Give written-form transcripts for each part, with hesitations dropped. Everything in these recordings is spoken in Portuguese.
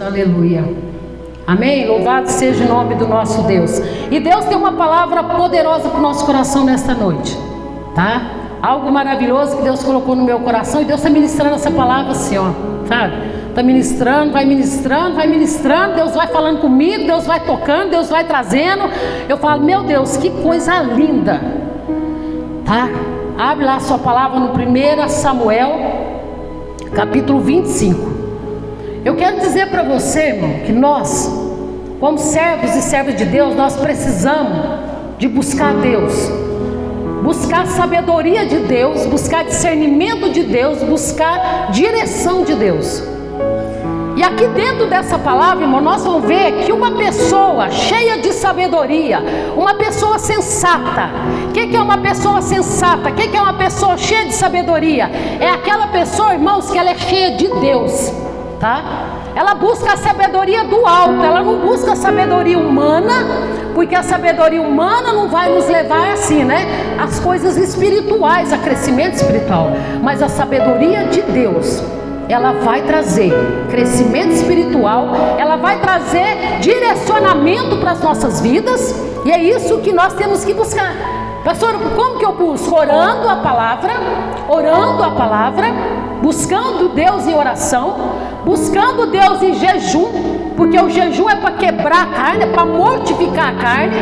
Aleluia, amém, louvado seja o nome do nosso Deus. E Deus tem uma palavra poderosa para o nosso coração nesta noite, tá? Algo maravilhoso que Deus colocou no meu coração. E Deus está ministrando essa palavra assim, ó, sabe? Está ministrando, vai ministrando, vai ministrando. Deus vai falando comigo, Deus vai tocando, Deus vai trazendo. Eu falo, meu Deus, que coisa linda, tá? Abre lá a sua palavra no 1 Samuel, capítulo 25. Eu quero dizer para você, irmão, que nós, como servos e servas de Deus, nós precisamos de buscar Deus, buscar sabedoria de Deus, buscar discernimento de Deus, buscar direção de Deus. E aqui dentro dessa palavra, irmão, nós vamos ver que uma pessoa cheia de sabedoria, uma pessoa sensata. O que é uma pessoa sensata? O que é uma pessoa cheia de sabedoria? É aquela pessoa, irmãos, que ela é cheia de Deus, tá? Ela busca a sabedoria do alto, ela não busca a sabedoria humana, porque a sabedoria humana não vai nos levar assim, né? As coisas espirituais, a crescimento espiritual. Mas a sabedoria de Deus, ela vai trazer crescimento espiritual, ela vai trazer direcionamento para as nossas vidas, e é isso que nós temos que buscar. Pastor, como que eu busco? Orando a palavra, buscando Deus em oração, buscando Deus em jejum, porque o jejum é para quebrar a carne, é para mortificar a carne.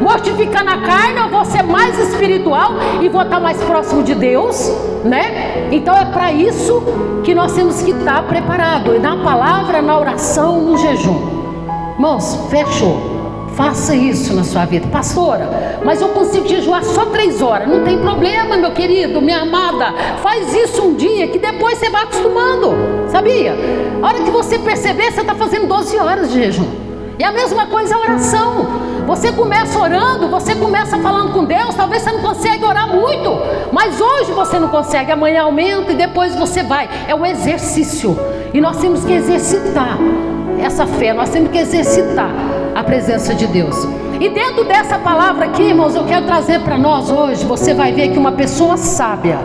Mortificando a carne, eu vou ser mais espiritual e vou estar mais próximo de Deus, né? Então é para isso que nós temos que estar preparados, na palavra, na oração, no jejum. Irmãos, fechou. Faça isso na sua vida. Pastora, mas eu consigo jejuar só 3 horas. Não tem problema, meu querido, minha amada. Faz isso um dia, que depois você vai acostumando. Sabia? A hora que você perceber, você está fazendo 12 horas de jejum. E a mesma coisa a oração. Você começa orando, você começa falando com Deus. Talvez você não consiga orar muito, mas hoje você não consegue, amanhã aumenta e depois você vai. É um exercício. E nós temos que exercitar essa fé, nós temos que exercitar a presença de Deus. E dentro dessa palavra aqui, irmãos, eu quero trazer para nós hoje. Você vai ver que uma pessoa sábia,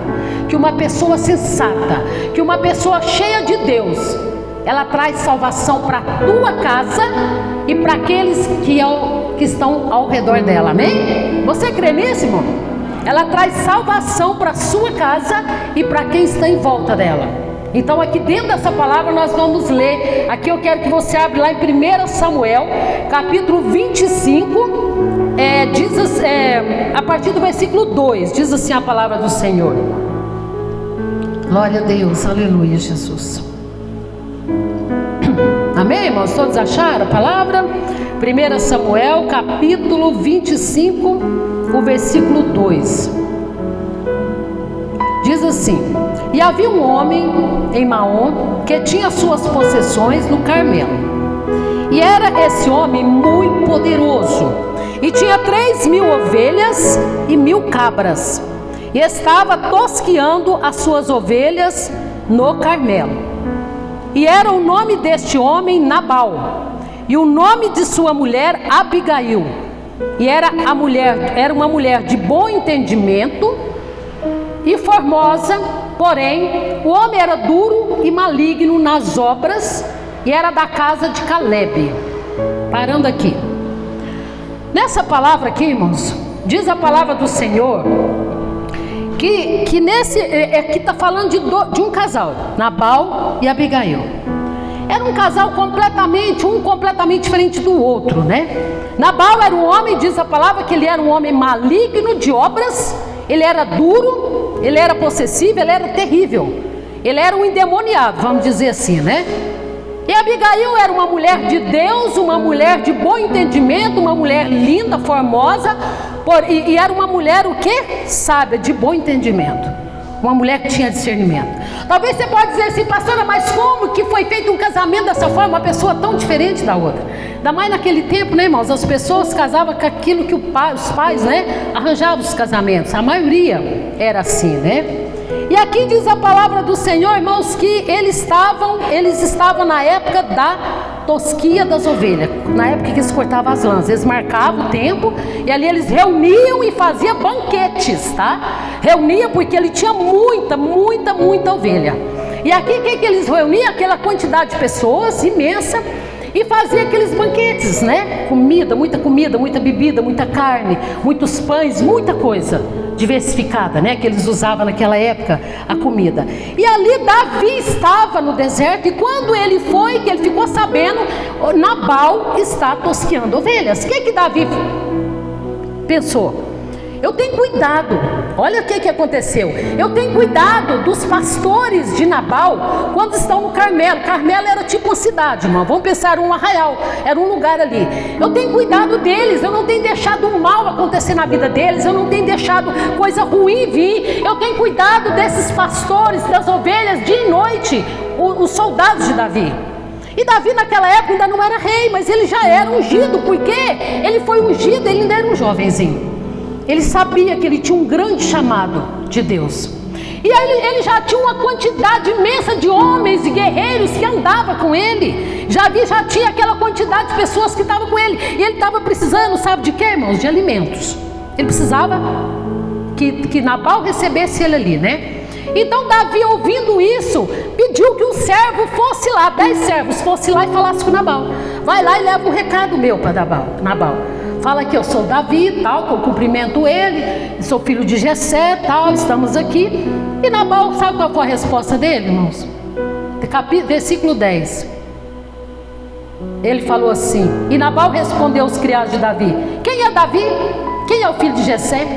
que uma pessoa sensata, que uma pessoa cheia de Deus, ela traz salvação para a tua casa e para aqueles que estão ao redor dela, amém? Você crê nisso, irmão? Ela traz salvação para a sua casa e para quem está em volta dela. Então aqui dentro dessa palavra nós vamos ler. Aqui eu quero que você abra lá em 1 Samuel, capítulo 25, a partir do versículo 2, diz assim a palavra do Senhor. Glória a Deus, aleluia, Jesus. Amém, irmãos? Todos acharam a palavra? 1 Samuel, capítulo 25, o versículo 2. Diz assim: e havia um homem em Maom que tinha suas possessões no Carmelo. E era esse homem muito poderoso, e tinha 3.000 ovelhas e 1.000 cabras, e estava tosqueando as suas ovelhas no Carmelo. E era o nome deste homem Nabal, e o nome de sua mulher Abigail. E era uma mulher de bom entendimento e formosa, porém o homem era duro e maligno nas obras, e era da casa de Caleb. Parando aqui, nessa palavra aqui, irmãos, diz a palavra do Senhor que nesse aqui está falando de um casal, Nabal e Abigail. Era um casal completamente diferente do outro, né? Nabal era um homem, diz a palavra, que ele era um homem maligno de obras. Ele era duro, ele era possessivo, ele era terrível. Ele era um endemoniado, vamos dizer assim, né? E Abigail era uma mulher de Deus, uma mulher de bom entendimento, uma mulher linda, formosa, e era uma mulher o quê? Sábia, de bom entendimento. Uma mulher que tinha discernimento. Talvez você pode dizer assim: pastora, mas como que foi feito um casamento dessa forma? Uma pessoa tão diferente da outra. Ainda mais naquele tempo, né, irmãos? As pessoas casavam com aquilo que os pais, né, arranjavam os casamentos. A maioria era assim, né? E aqui diz a palavra do Senhor, irmãos, que eles estavam na época da tosquia das ovelhas, na época que eles cortavam as lãs. Eles marcavam o tempo e ali eles reuniam e faziam banquetes, tá? Reunia porque ele tinha muita ovelha. E aqui o que eles reuniam? Aquela quantidade de pessoas imensa, e fazia aqueles banquetes, né? Comida, muita bebida, muita carne, muitos pães, muita coisa diversificada, né? Que eles usavam naquela época, a comida. E ali Davi estava no deserto, e quando ele foi, que ele ficou sabendo, Nabal está tosqueando ovelhas. O que Davi pensou? Eu tenho cuidado. Olha o que aconteceu. Eu tenho cuidado dos pastores de Nabal quando estão no Carmelo. Carmelo era tipo uma cidade, irmão. Vamos pensar um arraial, era um lugar ali. Eu tenho cuidado deles. Eu não tenho deixado o mal acontecer na vida deles. Eu não tenho deixado coisa ruim vir. Eu tenho cuidado desses pastores, das ovelhas, dia e noite. Os soldados de Davi. E Davi naquela época ainda não era rei, mas ele já era ungido. Porque ele foi ungido, ele ainda era um jovenzinho. Ele sabia que ele tinha um grande chamado de Deus. E aí ele já tinha uma quantidade imensa de homens e guerreiros que andavam com ele. Já tinha aquela quantidade de pessoas que estavam com ele. E ele estava precisando, sabe de quê, irmãos? De alimentos. Ele precisava que Nabal recebesse ele ali, né? Então Davi, ouvindo isso, pediu que um servo fosse lá, 10 servos, fosse lá e falasse com Nabal. Vai lá e leva um recado meu para Nabal. Fala que eu sou Davi, tal, que eu cumprimento ele, sou filho de Jessé, tal, estamos aqui. E Nabal, sabe qual foi a resposta dele, irmãos? Versículo 10. Ele falou assim, e Nabal respondeu aos criados de Davi: quem é Davi? Quem é o filho de Jessé?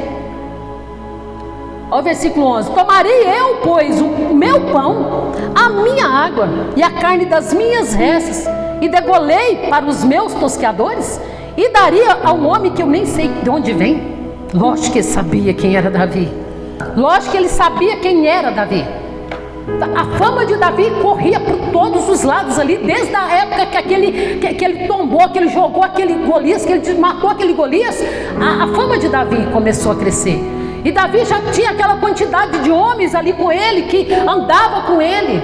Olha o versículo 11. Tomarei eu, pois, o meu pão, a minha água e a carne das minhas reses, e degolei para os meus tosqueadores? E daria a um homem que eu nem sei de onde vem? Lógico que ele sabia quem era Davi. Lógico que ele sabia quem era Davi. A fama de Davi corria por todos os lados ali, desde a época que ele tombou, que ele jogou aquele Golias, que ele matou aquele Golias. A fama de Davi começou a crescer. E Davi já tinha aquela quantidade de homens ali com ele, que andava com ele.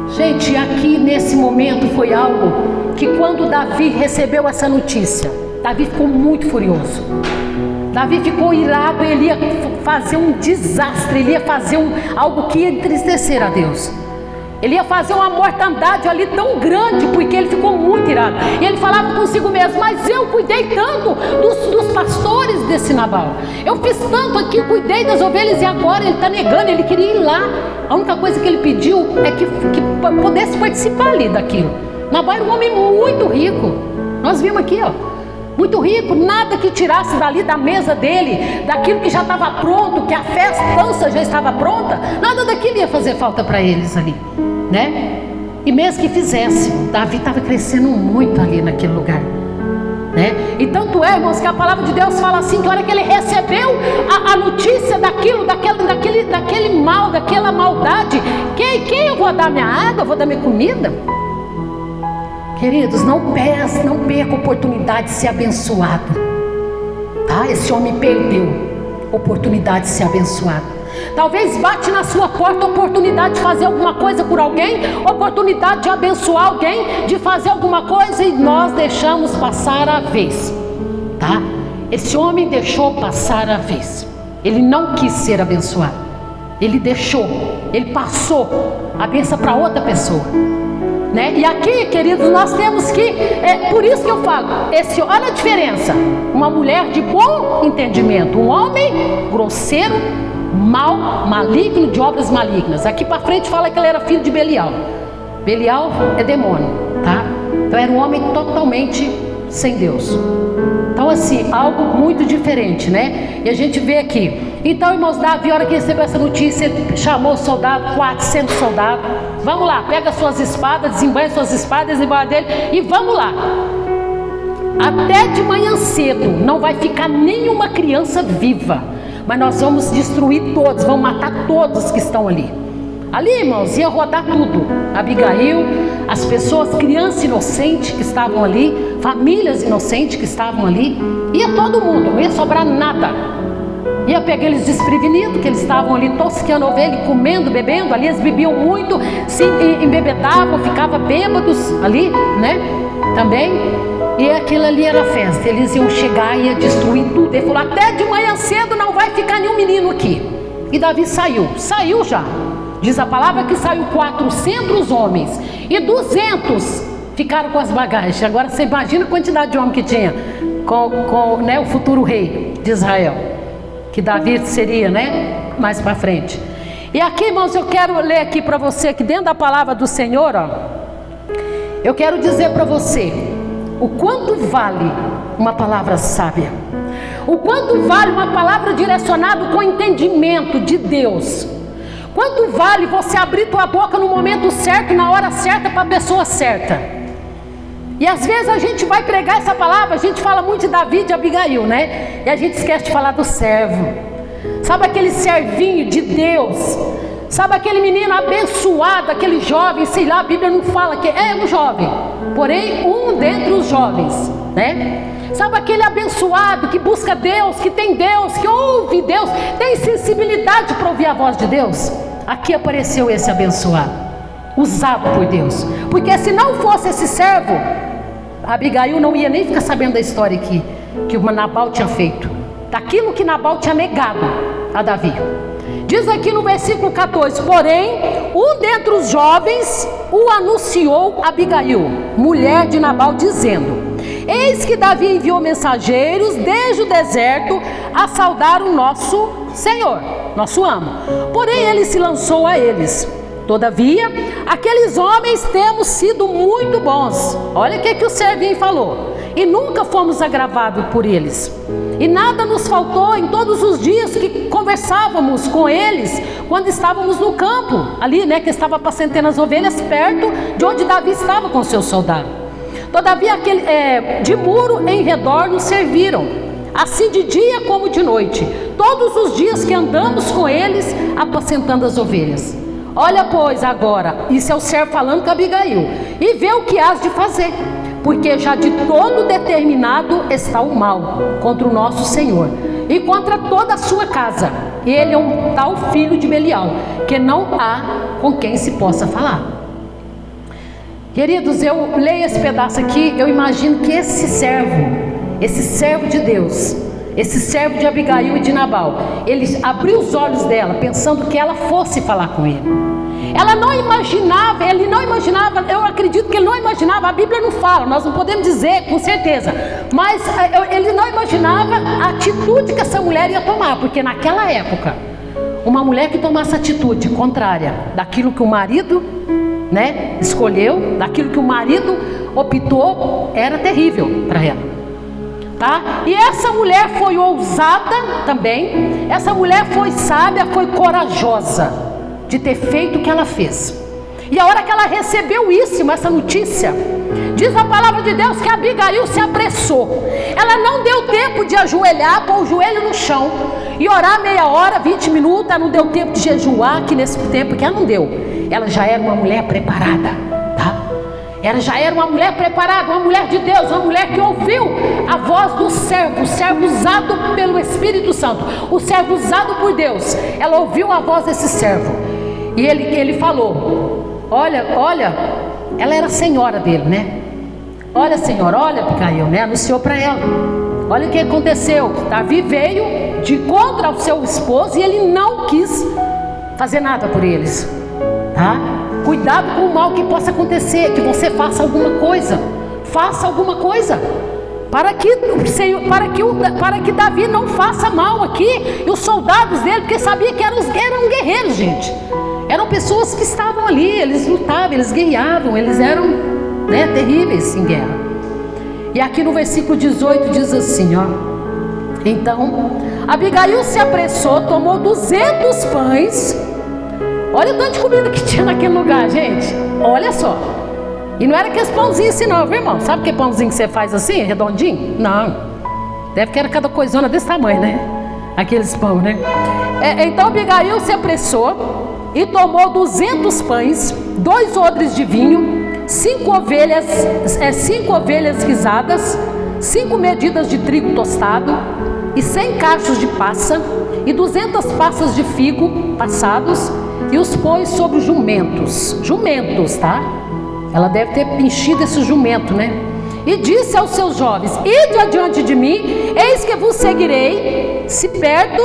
Gente, aqui nesse momento foi algo que quando Davi recebeu essa notícia, Davi ficou muito furioso. Davi ficou irado, ele ia fazer um desastre, ele ia fazer algo que ia entristecer a Deus. Ele ia fazer uma mortandade ali tão grande, porque ele ficou muito irado. E ele falava consigo mesmo: mas eu cuidei tanto dos pastores desse Nabal. Eu fiz tanto aqui, cuidei das ovelhas, e agora ele está negando, ele queria ir lá. A única coisa que ele pediu é que pudesse participar ali daquilo. Nabal era um homem muito rico. Nós vimos aqui, ó, muito rico, nada que tirasse dali da mesa dele, daquilo que já estava pronto, que a festança já estava pronta, nada daquilo ia fazer falta para eles ali, né? E mesmo que fizesse, Davi estava crescendo muito ali naquele lugar, né? E tanto é, irmãos, que a palavra de Deus fala assim, que a hora que ele recebeu a notícia daquele mal, daquela maldade, quem eu vou dar minha água, eu vou dar minha comida? Queridos, não perca a oportunidade de ser abençoado, tá? Esse homem perdeu a oportunidade de ser abençoado. Talvez bate na sua porta a oportunidade de fazer alguma coisa por alguém, oportunidade de abençoar alguém, de fazer alguma coisa, e nós deixamos passar a vez, tá? Esse homem deixou passar a vez. Ele não quis ser abençoado. Ele deixou, ele passou a bênção para outra pessoa. Né? E aqui, queridos, nós temos que, por isso que eu falo, olha a diferença, uma mulher de bom entendimento, um homem grosseiro, mau, maligno, de obras malignas. Aqui para frente fala que ele era filho de Belial. Belial é demônio, tá? Então era um homem totalmente sem Deus. Então assim, algo muito diferente, né? E a gente vê aqui. Então, irmãos, Davi, a hora que recebeu essa notícia, ele chamou o soldado, 400 soldados. Vamos lá, pega suas espadas, desembanha suas espadas embaixo dele e vamos lá. Até de manhã cedo não vai ficar nenhuma criança viva, mas nós vamos destruir todos, vamos matar todos que estão ali. Ali, irmãos, ia rodar tudo. Abigail, as pessoas, crianças inocentes que estavam ali, famílias inocentes que estavam ali, ia todo mundo, não ia sobrar nada. Ia pegar eles desprevenidos, que eles estavam ali tosqueando ovelha, comendo, bebendo. Ali eles bebiam muito, se embebedavam, ficavam bêbados ali, né? Também. E aquilo ali era festa. Eles iam chegar e ia destruir tudo. Ele falou: até de manhã cedo não vai ficar nenhum menino aqui. E Davi saiu já. Diz a palavra que saiu 400 homens e 200 ficaram com as bagagens. Agora você imagina a quantidade de homem que tinha com né, o futuro rei de Israel, que Davi seria, né, mais para frente. E aqui, irmãos, eu quero ler aqui para você, que dentro da palavra do Senhor, ó, eu quero dizer para você o quanto vale uma palavra sábia, o quanto vale uma palavra direcionada com entendimento de Deus, quanto vale você abrir tua boca no momento certo, na hora certa, para a pessoa certa. E às vezes a gente vai pregar essa palavra, a gente fala muito de Davi e de Abigail, né? E a gente esquece de falar do servo. Sabe aquele servinho de Deus? Sabe aquele menino abençoado, aquele jovem, sei lá, a Bíblia não fala que é um jovem, porém um dentre os jovens, né? Sabe aquele abençoado que busca Deus, que tem Deus, que ouve Deus, tem sensibilidade para ouvir a voz de Deus? Aqui apareceu esse abençoado, usado por Deus. Porque se não fosse esse servo, Abigail não ia nem ficar sabendo da história que o Nabal tinha feito, daquilo que Nabal tinha negado a Davi. Diz aqui no versículo 14: porém, um dentre os jovens o anunciou a Abigail, mulher de Nabal, dizendo: eis que Davi enviou mensageiros desde o deserto a saudar o nosso Senhor, nosso amo. Porém, ele se lançou a eles. Todavia, aqueles homens temos sido muito bons. Olha o que o servinho falou. E nunca fomos agravados por eles. E nada nos faltou em todos os dias que conversávamos com eles, quando estávamos no campo, ali, né, que estava apacentando as ovelhas, perto de onde Davi estava com seus soldados. Todavia, de muro em redor nos serviram, assim de dia como de noite, todos os dias que andamos com eles, apacentando as ovelhas. Olha, pois, agora, isso é o servo falando com Abigail, e vê o que has de fazer, porque já de todo determinado está o mal contra o nosso Senhor e contra toda a sua casa. Ele é um tal filho de Belial, que não há com quem se possa falar. Queridos, eu leio esse pedaço aqui, eu imagino que esse servo de Deus, esse servo de Abigail e de Nabal, ele abriu os olhos dela, pensando que ela fosse falar com ele. Ela não imaginava, ele não imaginava, eu acredito que ele não imaginava, a Bíblia não fala, nós não podemos dizer com certeza, mas ele não imaginava a atitude que essa mulher ia tomar, porque naquela época, uma mulher que tomasse atitude contrária daquilo que o marido, né, escolheu, daquilo que o marido optou, era terrível para ela, tá? E essa mulher foi ousada também, essa mulher foi sábia, foi corajosa de ter feito o que ela fez. E a hora que ela recebeu isso, essa notícia, diz a palavra de Deus que Abigail se apressou. Ela não deu tempo de ajoelhar, pôr o joelho no chão e orar meia hora, 20 minutos. Ela não deu tempo de jejuar, que nesse tempo que ela não deu. Ela já era uma mulher preparada, tá? Ela já era uma mulher preparada, uma mulher de Deus, uma mulher que ouviu a voz do servo, o servo usado pelo Espírito Santo, o servo usado por Deus. Ela ouviu a voz desse servo e ele falou: olha, ela era a senhora dele, né? Olha, senhora, olha, Abigail, né? Anunciou para ela. Olha o que aconteceu. Davi veio de contra o seu esposo e ele não quis fazer nada por eles, tá? Cuidado com o mal que possa acontecer, que você faça alguma coisa. Faça alguma coisa para que Davi não faça mal aqui. E os soldados dele, porque sabia que eram guerreiros, gente. Eram pessoas que estavam ali, eles lutavam, eles guerreavam, eles eram, né, terríveis em guerra. E aqui no versículo 18 diz assim, ó: então Abigail se apressou, tomou 200 pães. Olha o tanto de comida que tinha naquele lugar, gente. Olha só. E não era aqueles pãozinhos assim não, viu, irmão? Sabe aquele pãozinho que você faz assim, redondinho? Não. Deve que era cada coisona desse tamanho, né? Aqueles pão, né? Então Abigail se apressou e tomou 200 pães, 2 odres de vinho, 5 ovelhas guisadas, 5 medidas de trigo tostado e 100 cachos de passa e 200 passas de figo passados, e os pôs sobre os jumentos, tá? Ela deve ter enchido esse jumento, né? E disse aos seus jovens: ide adiante de mim, eis que vos seguirei, se perto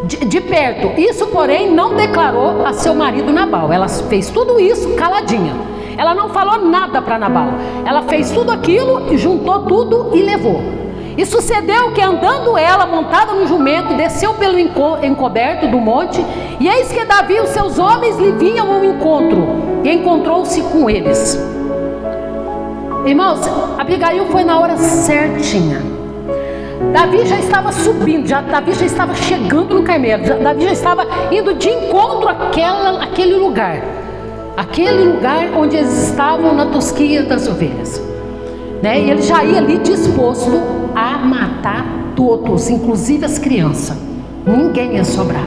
de perto. Isso, porém, não declarou a seu marido Nabal. Ela fez tudo isso caladinha. Ela não falou nada para Nabal. Ela fez tudo aquilo, juntou tudo e levou. E sucedeu que, andando ela montada no jumento, desceu pelo encoberto do monte, e eis que Davi e os seus homens lhe vinham ao encontro, e encontrou-se com eles. Irmãos, Abigail foi na hora certinha. Davi já estava subindo, Davi já estava chegando no Carmelo, Davi já estava indo de encontro àquele lugar onde eles estavam na tosquia das ovelhas, né? E ele já ia ali disposto a matar todos, inclusive as crianças. Ninguém ia sobrar.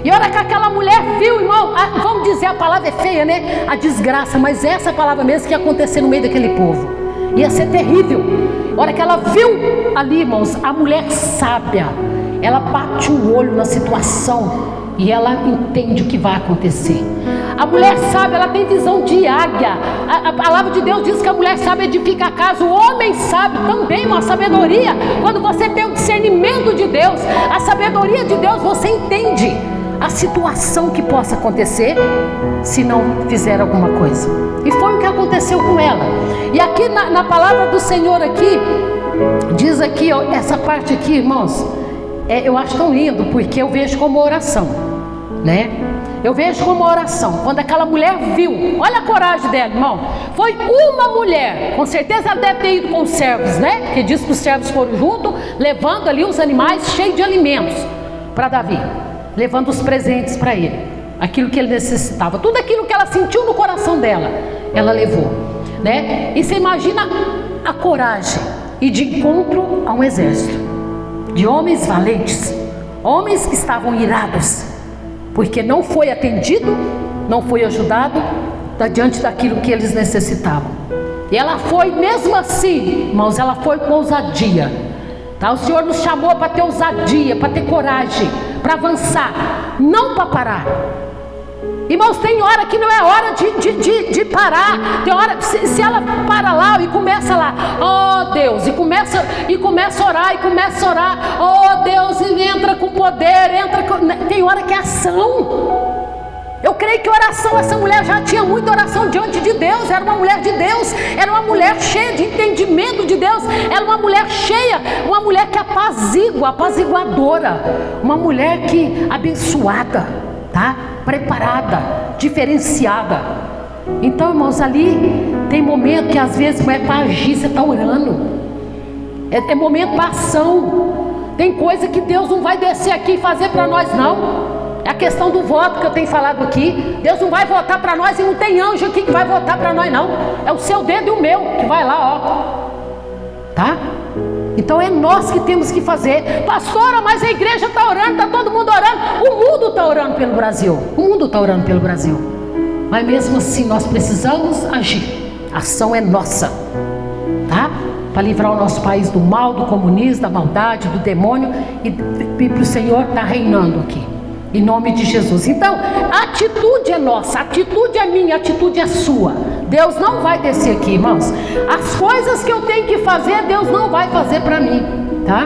E a hora que aquela mulher viu, irmão, vamos dizer, a palavra é feia, né? A desgraça, mas essa palavra mesmo que ia acontecer no meio daquele povo. Ia ser terrível. A hora que ela viu ali, irmãos, a mulher sábia, ela bate o olho na situação e ela entende o que vai acontecer. A mulher sábia, ela tem visão de águia. A palavra de Deus diz que a mulher sábia edifica a casa. O homem sábio também, uma sabedoria. Quando você tem o discernimento de Deus, a sabedoria de Deus, você entende a situação que possa acontecer se não fizer alguma coisa. E foi o que aconteceu com ela. E aqui na palavra do Senhor aqui, diz aqui, ó, essa parte aqui, irmãos, eu acho tão lindo, porque eu vejo como oração, né? Eu vejo como oração. Quando aquela mulher viu, olha a coragem dela, irmão. Foi uma mulher, com certeza ela deve ter ido com os servos, né? Que diz que os servos foram junto, levando ali os animais cheios de alimentos para Davi, levando os presentes para ele, aquilo que ele necessitava, tudo aquilo que ela sentiu no coração dela, ela levou, né? E você imagina a coragem e de encontro a um exército de homens valentes, homens que estavam irados, porque não foi atendido, não foi ajudado diante daquilo que eles necessitavam. E ela foi, mesmo assim, irmãos, ela foi com ousadia, tá? O Senhor nos chamou para ter ousadia, para ter coragem, para avançar, não para parar. Irmãos, tem hora que não é hora de parar. Tem hora, se ela para lá e começa lá, oh Deus, e começa a orar, oh Deus, e entra com poder, tem hora que é ação. Eu creio que oração, essa mulher já tinha muita oração diante de Deus, era uma mulher de Deus, era uma mulher cheia de entendimento de Deus, era uma mulher cheia, uma mulher que apaziguadora, uma mulher que abençoada, tá? Preparada, diferenciada. Então, irmãos, ali tem momento que às vezes não é para agir, você está orando, é momento para ação. Tem coisa que Deus não vai descer aqui e fazer para nós, não. É a questão do voto que eu tenho falado aqui. Deus não vai votar para nós, e não tem anjo aqui que vai votar para nós, não. É o seu dedo e o meu que vai lá, ó, tá? Então é nós que temos que fazer. Pastora, mas a igreja está orando, está todo mundo orando. O mundo está orando pelo Brasil. O mundo está orando pelo Brasil. Mas mesmo assim nós precisamos agir. A ação é nossa, tá? Para livrar o nosso país do mal, do comunismo, da maldade, do demônio. E para o Senhor estar reinando aqui, em nome de Jesus. Então a atitude é nossa, a atitude é minha, a atitude é sua. Deus não vai descer aqui, irmãos. As coisas que eu tenho que fazer, Deus não vai fazer para mim, tá?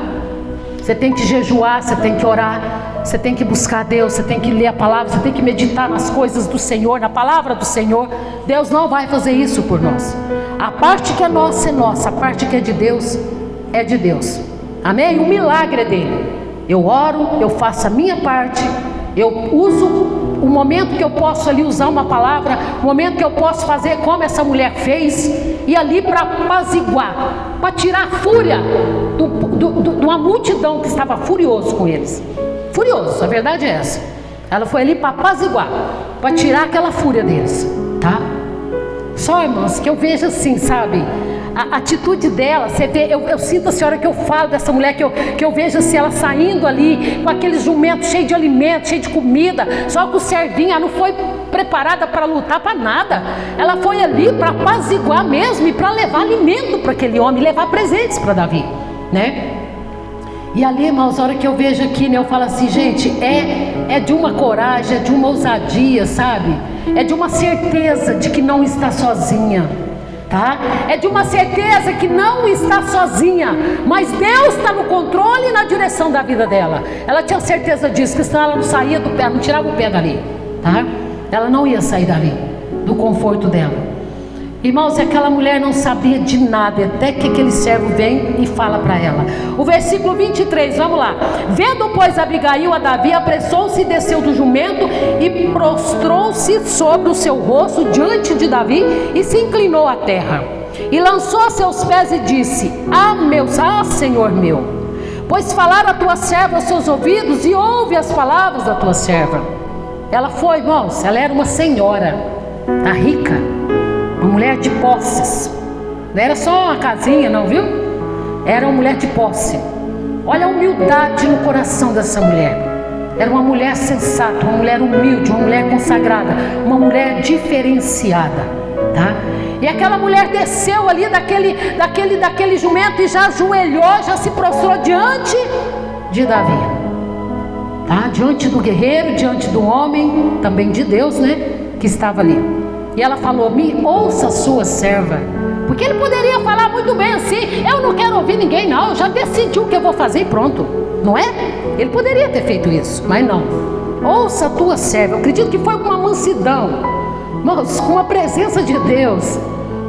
Você tem que jejuar, você tem que orar, você tem que buscar Deus, você tem que ler a palavra, você tem que meditar nas coisas do Senhor, na palavra do Senhor. Deus não vai fazer isso por nós. A parte que é nossa é nossa, a parte que é de Deus é de Deus. Amém? O milagre é dele. Eu oro, eu faço a minha parte, eu uso o momento que eu posso ali usar uma palavra, o momento que eu posso fazer como essa mulher fez, e ali para apaziguar, para tirar a fúria de uma multidão que estava furioso com eles. Furioso, a verdade é essa. Ela foi ali para apaziguar, para tirar aquela fúria deles, tá? Só, irmãos, que eu vejo assim, sabe? A atitude dela, você vê, eu sinto a senhora que eu falo dessa mulher, que eu vejo assim, ela saindo ali com aqueles jumentos cheios de alimento, cheio de comida, só que o servinho, ela não foi preparada para lutar para nada. Ela foi ali para apaziguar mesmo e para levar alimento para aquele homem, levar presentes para Davi, né? E ali, irmãos, a hora que eu vejo aqui, né, eu falo assim, gente, é de uma coragem, é de uma ousadia, sabe? É de uma certeza de que não está sozinha. tá? É de uma certeza que não está sozinha, mas Deus está no controle e na direção da vida dela. Ela tinha certeza disso, que senão ela não saía do pé, não tirava o pé dali, tá? Ela não ia sair dali, do conforto dela. Irmãos, aquela mulher não sabia de nada, até que aquele servo vem e fala para ela. O versículo 23, vamos lá. Vendo, pois, Abigail a Davi, apressou-se e desceu do jumento e prostrou-se sobre o seu rosto diante de Davi e se inclinou à terra. E lançou a seus pés e disse: Senhor meu, pois falar a tua serva aos seus ouvidos e ouve as palavras da tua serva. Ela foi, irmãos, ela era uma senhora, tá, rica, uma mulher de posses. Não era só uma casinha, não, viu? Era uma mulher de posse. Olha a humildade no coração dessa mulher. Era uma mulher sensata, uma mulher humilde, uma mulher consagrada, uma mulher diferenciada, tá? E aquela mulher desceu ali daquele jumento e já ajoelhou, já se prostrou diante de Davi, tá? Diante do guerreiro, diante do homem, também de Deus, né? Que estava ali. E ela falou: me ouça, sua serva. Porque ele poderia falar muito bem assim: eu não quero ouvir ninguém, não, eu já decidi o que eu vou fazer e pronto, não é? Ele poderia ter feito isso, mas não. Ouça a tua serva. Eu acredito que foi com uma mansidão, com a presença de Deus,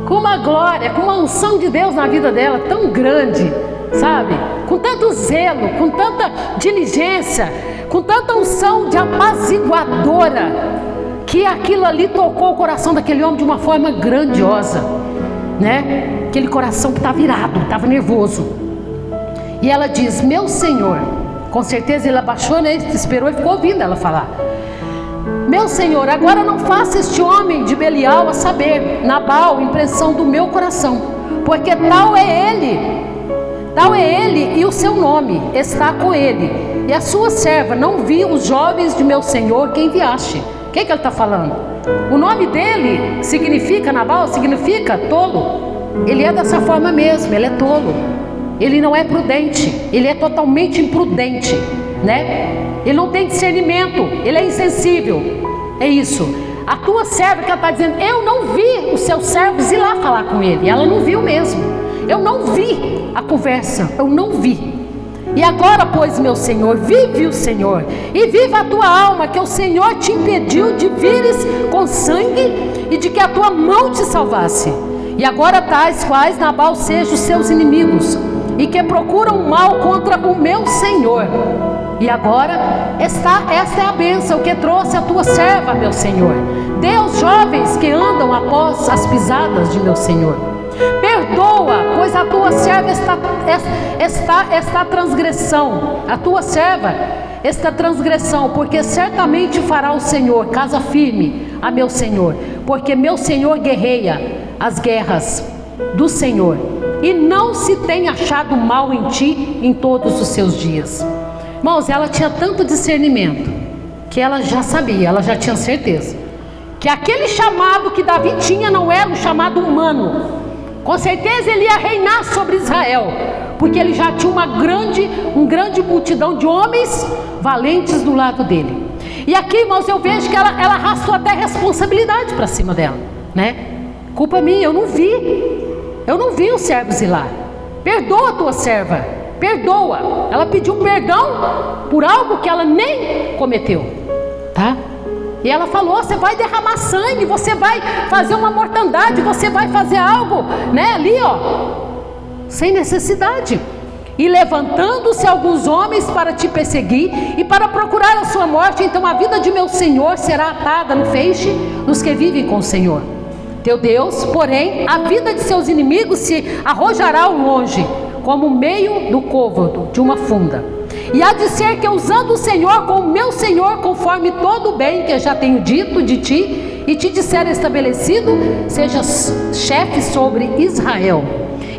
com uma glória, com uma unção de Deus na vida dela tão grande, sabe? Com tanto zelo, com tanta diligência, com tanta unção de apaziguadora, que aquilo ali tocou o coração daquele homem de uma forma grandiosa, né? Aquele coração que estava virado, estava nervoso. E ela diz: meu Senhor. Com certeza ele abaixou, né? Esperou e ficou ouvindo ela falar: meu Senhor, agora não faça este homem de Belial a saber, Nabal, impressão do meu coração, porque tal é ele e o seu nome está com ele, e a sua serva não viu os jovens de meu Senhor que enviaste. O que ele está falando? O nome dele significa, Nabal, significa tolo. Ele é dessa forma mesmo, ele é tolo. Ele não é prudente, ele é totalmente imprudente, né? Ele não tem discernimento, ele é insensível. É isso. A tua serva que ela está dizendo: eu não vi os seus servos ir lá falar com ele. Ela não viu mesmo. Eu não vi a conversa, eu não vi. E agora, pois, meu Senhor, vive o Senhor, e viva a tua alma, que o Senhor te impediu de vires com sangue, e de que a tua mão te salvasse. E agora tais quais Nabal sejam os seus inimigos, e que procuram mal contra o meu Senhor. E agora, esta é a bênção que trouxe a tua serva, meu Senhor. Dê aos jovens que andam após as pisadas de meu Senhor. Perdoa, pois a tua serva está transgressão. A tua serva está transgressão, porque certamente fará o Senhor casa firme a meu Senhor, porque meu Senhor guerreia as guerras do Senhor, e não se tem achado mal em ti em todos os seus dias. Irmãos, ela tinha tanto discernimento que ela já sabia, ela já tinha certeza que aquele chamado que Davi tinha não era um chamado humano. Com certeza ele ia reinar sobre Israel, porque ele já tinha uma grande multidão de homens valentes do lado dele. E aqui, irmãos, eu vejo que ela arrastou até responsabilidade para cima dela, né? Culpa minha, eu não vi os servos ir lá. Perdoa a tua serva, perdoa. Ela pediu perdão por algo que ela nem cometeu, tá? E ela falou: você vai derramar sangue, você vai fazer uma mortandade, você vai fazer algo, né, ali, ó, sem necessidade. E levantando-se alguns homens para te perseguir e para procurar a sua morte, então a vida de meu Senhor será atada no feixe dos que vivem com o Senhor teu Deus. Porém, a vida de seus inimigos se arrojará ao longe, como o meio do côvado de uma funda. E há de ser que, usando o Senhor com o meu Senhor, conforme todo o bem que eu já tenho dito de ti, e te disser estabelecido, sejas chefe sobre Israel.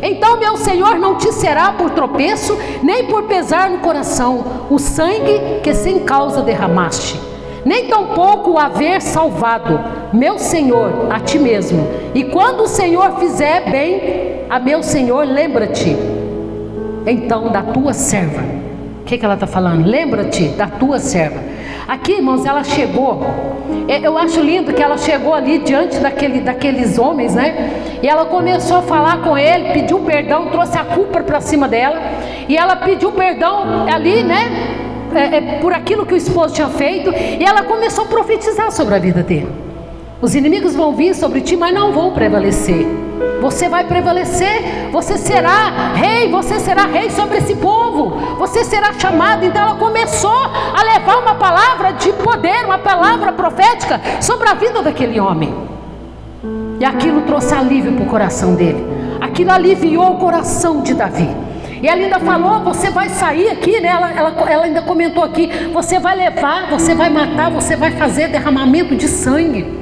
Então meu Senhor não te será por tropeço, nem por pesar no coração o sangue que sem causa derramaste, nem tampouco o haver salvado, meu Senhor, a ti mesmo. E quando o Senhor fizer bem a meu Senhor, lembra-te então da tua serva. O que ela está falando? Lembra-te da tua serva, Aqui, irmãos, ela chegou. Eu acho lindo que ela chegou ali diante daqueles homens, né? E ela começou a falar com ele, pediu perdão, trouxe a culpa para cima dela. E ela pediu perdão ali, né? Por aquilo que o esposo tinha feito. E ela começou a profetizar sobre a vida dele. Os inimigos vão vir sobre ti, mas não vão prevalecer. Você vai prevalecer, você será rei sobre esse povo, você será chamado. Então ela começou a levar uma palavra de poder, uma palavra profética sobre a vida daquele homem. E aquilo trouxe alívio para o coração dele, aquilo aliviou o coração de Davi. E ela ainda falou, você vai sair aqui, né? Ela ainda comentou aqui, você vai levar, você vai matar, você vai fazer derramamento de sangue,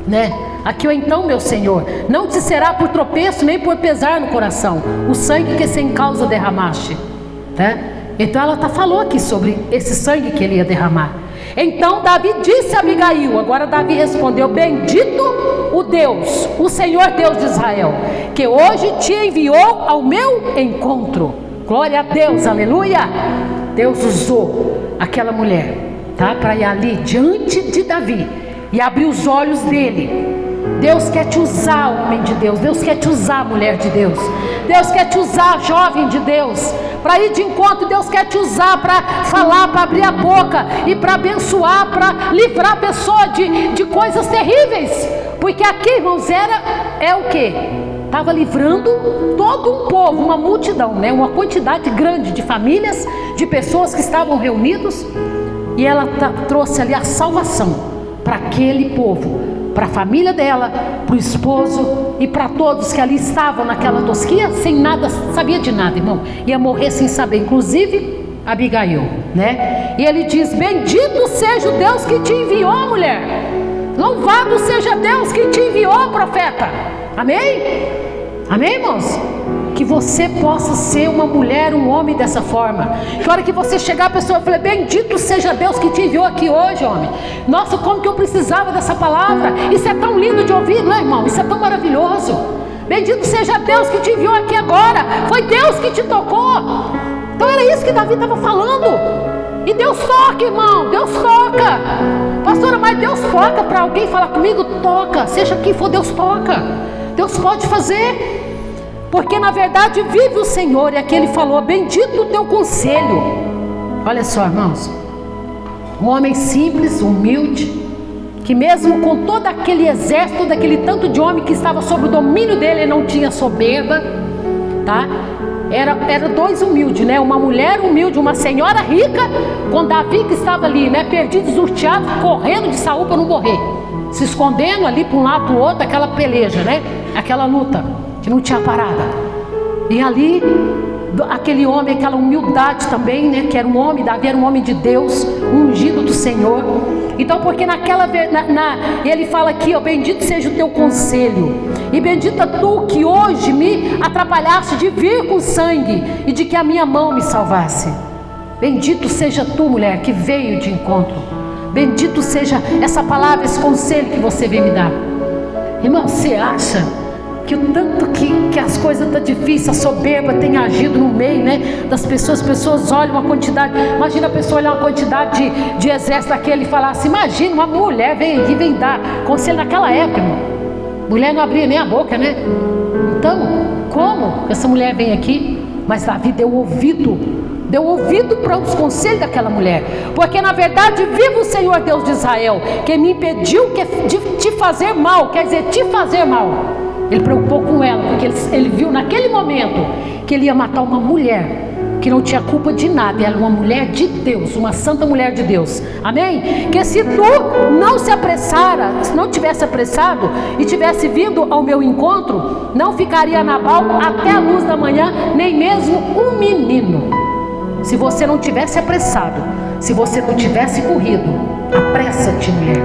né? Aqui, então, meu Senhor, não te será por tropeço nem por pesar no coração o sangue que sem causa derramaste, né? Então ela falou aqui sobre esse sangue que ele ia derramar. Então Davi disse a Abigail, agora Davi respondeu, bendito o Deus, o Senhor Deus de Israel, que hoje te enviou ao meu encontro. Glória a Deus, aleluia. Deus usou aquela mulher, tá, para ir ali diante de Davi e abrir os olhos dele. Deus quer te usar, homem de Deus. Deus quer te usar, mulher de Deus. Deus quer te usar, jovem de Deus, para ir de encontro. Deus quer te usar para falar, para abrir a boca e para abençoar, para livrar a pessoa de coisas terríveis. Porque aqui, irmãos, é o que? Estava livrando todo um povo, uma multidão, né? Uma quantidade grande de famílias, de pessoas que estavam reunidos. E ela trouxe ali a salvação para aquele povo, para a família dela, para o esposo e para todos que ali estavam naquela tosquia, sem nada, sabia de nada, irmão, ia morrer sem saber, inclusive Abigail, né? E ele diz, bendito seja o Deus que te enviou, mulher, louvado seja Deus que te enviou, profeta. Amém? Amém, irmãos? Que você possa ser uma mulher, um homem dessa forma. Que a hora que você chegar, a pessoa fala, bendito seja Deus que te enviou aqui hoje, homem. Nossa, como que eu precisava dessa palavra. Isso é tão lindo de ouvir, não é, irmão? Isso é tão maravilhoso. Bendito seja Deus que te enviou aqui agora. Foi Deus que te tocou. Então era isso que Davi estava falando. E Deus toca, irmão, Deus toca. Pastora, mas Deus toca para alguém falar comigo? Toca, seja quem for, Deus toca. Deus pode fazer. Porque na verdade vive o Senhor. E aqui ele falou, bendito o teu conselho. Olha só, irmãos, um homem simples, humilde, que mesmo com todo aquele exército, daquele tanto de homem que estava sob o domínio dele, ele não tinha soberba, tá? Era dois humildes, né? Uma mulher humilde, uma senhora rica, com Davi que estava ali, né? Perdido, desnorteado, correndo de Saul para não morrer, se escondendo ali para um lado do outro, aquela peleja, né? Aquela luta que não tinha parada. E ali, aquele homem, aquela humildade também, né? Que era um homem, Davi era um homem de Deus, ungido do Senhor. Então, porque ele fala aqui, ó, bendito seja o teu conselho, e bendita tu que hoje me atrapalhaste de vir com sangue, e de que a minha mão me salvasse. Bendito seja tu, mulher, que veio de encontro. Bendito seja essa palavra, esse conselho que você veio me dar. Irmão, você acha que o tanto que as coisas estão difíceis, a soberba tem agido no meio, né, das pessoas? As pessoas olham uma quantidade, imagina a pessoa olhar uma quantidade de exército daquele e falar assim, imagina uma mulher vem aqui, vem dar conselho naquela época, irmão. Mulher não abria nem a boca, né? Então, como essa mulher vem aqui? Mas Davi deu ouvido para os conselhos daquela mulher, porque na verdade vive o Senhor Deus de Israel, que me impediu de te fazer mal, quer dizer, te fazer mal. Ele preocupou com ela, porque ele viu naquele momento que ele ia matar uma mulher que não tinha culpa de nada. Ela era uma mulher de Deus, uma santa mulher de Deus. Amém? Que se tu não se apressara, se não tivesse apressado e tivesse vindo ao meu encontro, não ficaria Nabal até a luz da manhã, nem mesmo um menino. Se você não tivesse apressado, se você não tivesse corrido, apressa-te, mulher,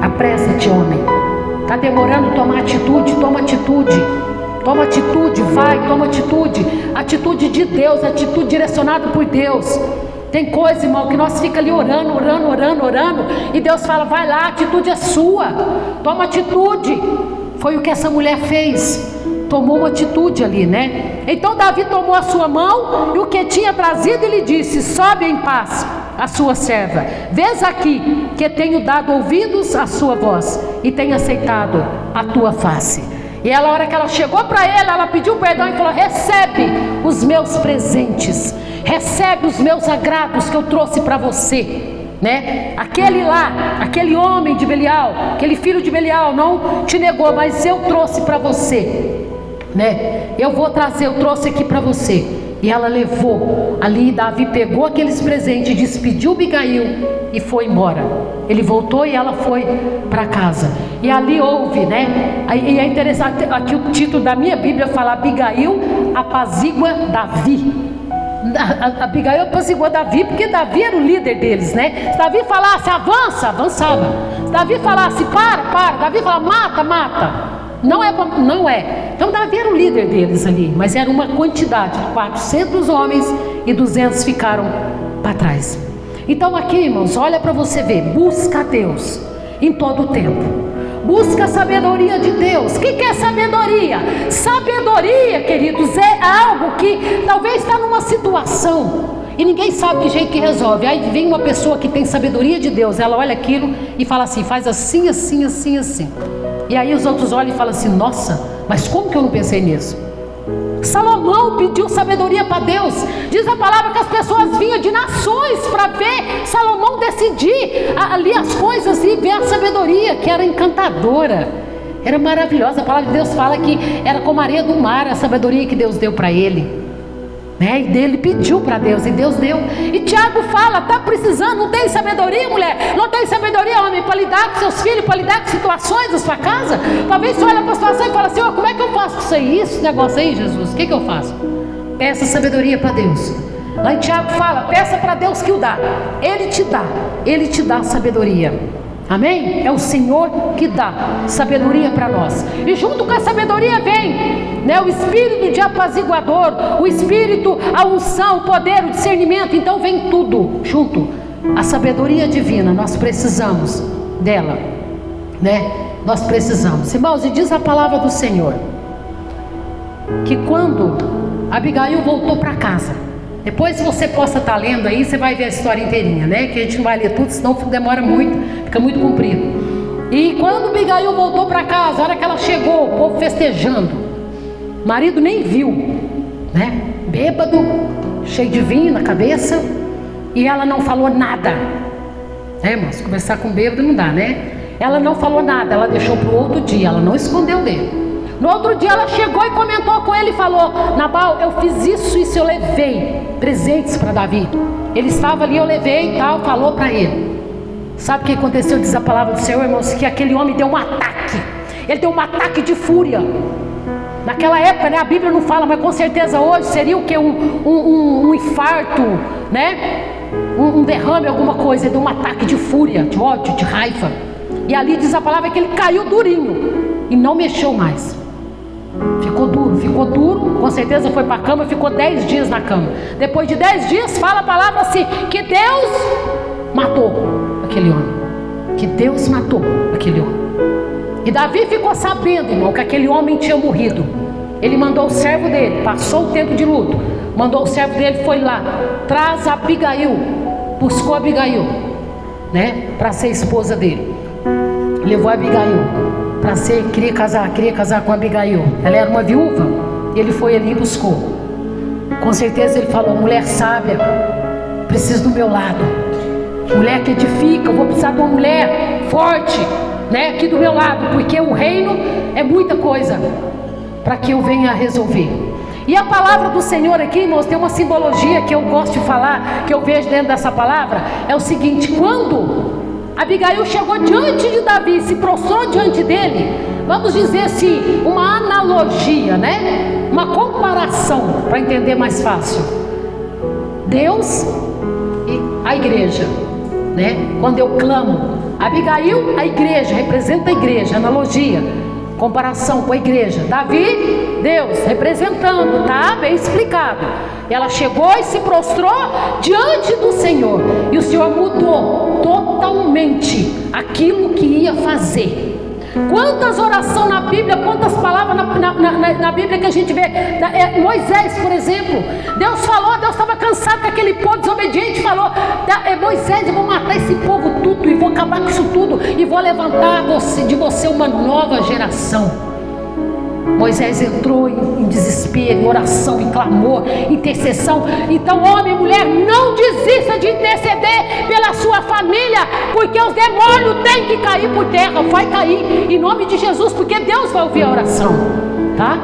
apressa-te, homem. Está demorando, toma atitude, toma atitude. Toma atitude, vai, toma atitude. Atitude de Deus, atitude direcionada por Deus. Tem coisa, irmão, que nós fica ali orando, e Deus fala, vai lá, a atitude é sua. Toma atitude. Foi o que essa mulher fez. Tomou uma atitude ali, né? Então Davi tomou a sua mão e o que tinha trazido, ele disse, sobe em paz, a sua serva, vês aqui que tenho dado ouvidos à sua voz e tenho aceitado a tua face. E ela, a hora que ela chegou para ele, ela pediu perdão e falou: recebe os meus presentes, recebe os meus agrados que eu trouxe para você, né? Aquele lá, aquele homem de Belial, aquele filho de Belial não te negou, mas eu trouxe para você, né? Eu vou trazer, eu trouxe aqui para você. E ela levou ali, Davi pegou aqueles presentes, despediu Abigail e foi embora. Ele voltou e ela foi para casa. E ali houve, né? E é interessante, aqui o título da minha Bíblia fala: Abigail apazigua Davi. Abigail apazigua Davi, porque Davi era o líder deles, né? Se Davi falasse avança, avançava. Se Davi falasse para, Davi falava mata, mata. Não é. Então Davi era o líder deles ali, mas era uma quantidade, 400 homens e 200 ficaram para trás. Então aqui, irmãos, olha para você ver, busca a Deus em todo o tempo. Busca a sabedoria de Deus. O que é sabedoria? Sabedoria, queridos, é algo que talvez está numa situação e ninguém sabe que jeito que resolve. Aí vem uma pessoa que tem sabedoria de Deus, ela olha aquilo e fala assim: faz assim, assim, assim, assim. E aí os outros olham e falam assim: nossa, mas como que eu não pensei nisso? Salomão pediu sabedoria para Deus. Diz a palavra que as pessoas vinham de nações para ver Salomão decidir ali as coisas e ver a sabedoria, que era encantadora, era maravilhosa. A palavra de Deus fala que era como a areia do mar a sabedoria que Deus deu para ele, né? E ele pediu para Deus e Deus deu. E Tiago fala: está precisando, não tem sabedoria, mulher? Não tem sabedoria, homem, para lidar com seus filhos, para lidar com situações da sua casa? Talvez você olha para a situação e fala assim: oh, como é que eu faço com isso aí, esse negócio aí, Jesus? O que eu faço? Peça sabedoria para Deus. Lá em Tiago fala: peça para Deus que o dá. Ele te dá sabedoria. Amém? É o Senhor que dá sabedoria para nós. E junto com a sabedoria vem, né, o espírito de apaziguador, o espírito, a unção, o poder, o discernimento. Então vem tudo junto. A sabedoria divina, nós precisamos dela, né? Nós precisamos. Irmãos, e diz a palavra do Senhor que quando Abigail voltou para casa, depois você possa estar lendo aí, você vai ver a história inteirinha, né? Que a gente não vai ler tudo, senão demora muito, fica muito comprido. E quando Abigail voltou para casa, a hora que ela chegou, o povo festejando, o marido nem viu, né? Bêbado, cheio de vinho na cabeça, e ela não falou nada. É, irmãos, conversar com bêbado não dá, né? Ela não falou nada, ela deixou para o outro dia, ela não escondeu dele. No outro dia ela chegou e comentou com ele e falou: Nabal, eu fiz isso, eu levei presentes para Davi. Ele estava ali, eu levei e tal, falou para ele. Sabe o que aconteceu? Diz a palavra do Senhor, irmãos, que aquele homem deu um ataque. Ele deu um ataque de fúria. Naquela época, né, a Bíblia não fala, mas com certeza hoje seria o que? Um infarto, né? Um derrame, alguma coisa. Ele deu um ataque de fúria, de ódio, de raiva. E ali diz a palavra que ele caiu durinho e não mexeu mais. Ficou duro, com certeza foi para a cama, ficou 10 dias na cama. Depois de 10 dias, fala a palavra assim, que Deus matou aquele homem. Que Deus matou aquele homem. E Davi ficou sabendo, irmão, que aquele homem tinha morrido. Ele mandou o servo dele, passou o tempo de luto, mandou o servo dele, foi lá, traz a Abigail, buscou a Abigail, né, para ser esposa dele. Levou a Abigail para ser, queria casar com a Abigail. Ela era uma viúva, e ele foi ali e buscou. Com certeza ele falou: mulher sábia, preciso do meu lado, mulher que edifica, eu vou precisar de uma mulher forte, né, aqui do meu lado, porque o reino é muita coisa para que eu venha a resolver. E a palavra do Senhor aqui, irmãos, tem uma simbologia que eu gosto de falar, que eu vejo dentro dessa palavra, é o seguinte: quando Abigail chegou diante de Davi, se prostrou diante dele, vamos dizer assim, uma analogia, né? Uma comparação, para entender mais fácil. Deus e a igreja, né? Quando eu clamo, Abigail, a igreja, representa a igreja, analogia, comparação com a igreja. Davi, Deus, representando, tá? Bem explicado. Ela chegou e se prostrou diante do Senhor, e o Senhor mudou totalmente aquilo que ia fazer. Quantas orações na Bíblia, quantas palavras na Bíblia que a gente vê. Moisés, por exemplo, Deus falou, Deus estava cansado com aquele povo desobediente, falou: Moisés, eu vou matar esse povo tudo, e vou acabar com isso tudo, e vou levantar de você uma nova geração. Moisés entrou em desespero, em oração, em clamor, intercessão. Então, homem e mulher, não desista de interceder pela sua família, porque os demônios têm que cair por terra. Vai cair em nome de Jesus, porque Deus vai ouvir a oração, tá?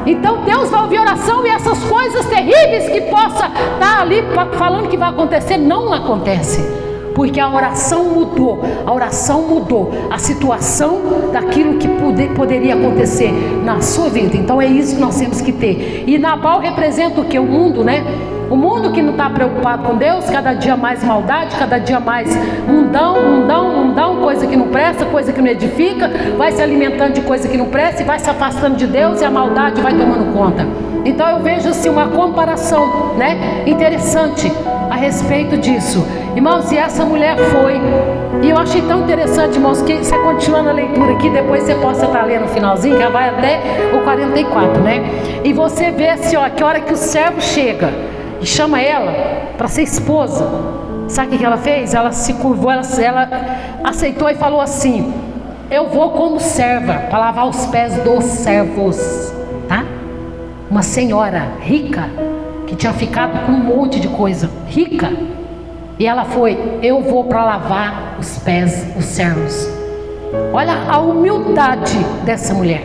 Então Deus vai ouvir a oração, e essas coisas terríveis que possa estar ali falando que vai acontecer, não acontece. Porque a oração mudou a situação daquilo que poderia acontecer na sua vida. Então é isso que nós temos que ter. E Nabal representa o que? O mundo, né? O mundo que não está preocupado com Deus, cada dia mais maldade, cada dia mais mundão, coisa que não presta, coisa que não edifica, vai se alimentando de coisa que não presta e vai se afastando de Deus, e a maldade vai tomando conta. Então eu vejo assim uma comparação, né, interessante a respeito disso. Irmãos, e essa mulher foi, e eu achei tão interessante, irmãos, que você continuando a leitura aqui, depois você possa estar lendo no finalzinho, que vai até o 44, né? E você vê assim, ó, que a hora que o servo chega e chama ela para ser esposa, sabe o que ela fez? Ela se curvou, ela aceitou e falou assim: eu vou como serva para lavar os pés dos servos, tá? Uma senhora rica que tinha ficado com um monte de coisa, rica, e ela foi: eu vou para lavar os pés dos servos. Olha a humildade dessa mulher,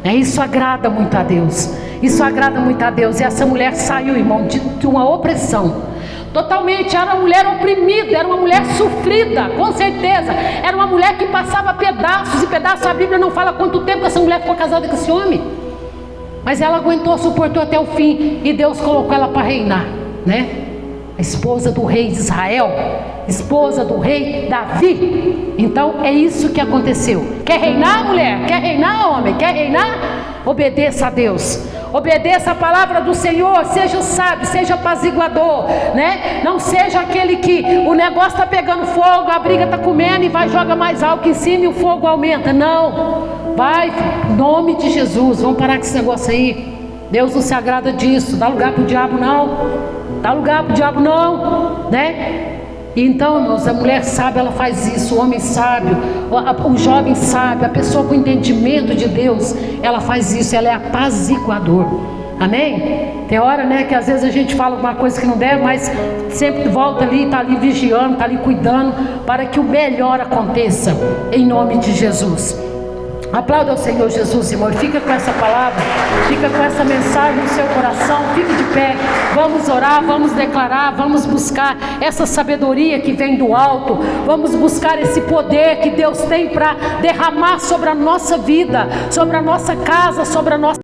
isso agrada muito a Deus. Isso agrada muito a Deus. E essa mulher saiu, irmão, de uma opressão. Totalmente, era uma mulher oprimida, era uma mulher sofrida, com certeza. Era uma mulher que passava pedaços e pedaços. A Bíblia não fala quanto tempo essa mulher ficou casada com esse homem. Mas ela aguentou, suportou até o fim. E Deus colocou ela para reinar, né? A esposa do rei de Israel, esposa do rei Davi. Então é isso que aconteceu. Quer reinar, mulher? Quer reinar, homem? Quer reinar? Obedeça a Deus. Obedeça a palavra do Senhor, seja sábio, seja apaziguador, né? Não seja aquele que o negócio está pegando fogo, a briga está comendo e vai joga mais álcool em cima e o fogo aumenta. Não, vai, em nome de Jesus, vamos parar com esse negócio aí. Deus não se agrada disso, dá lugar para o diabo não, dá lugar para o diabo não, né? Então, irmãos, a mulher sábia, ela faz isso, o homem sábio, o jovem sábio, a pessoa com entendimento de Deus, ela faz isso, ela é apaziguador, amém? Tem hora, né, que às vezes a gente fala alguma coisa que não deve, mas sempre volta ali, está ali vigiando, está ali cuidando, para que o melhor aconteça, em nome de Jesus. Aplauda ao Senhor Jesus, irmão, e fica com essa palavra, fica com essa mensagem no seu coração, fique de pé, vamos orar, vamos declarar, vamos buscar essa sabedoria que vem do alto, vamos buscar esse poder que Deus tem para derramar sobre a nossa vida, sobre a nossa casa, sobre a nossa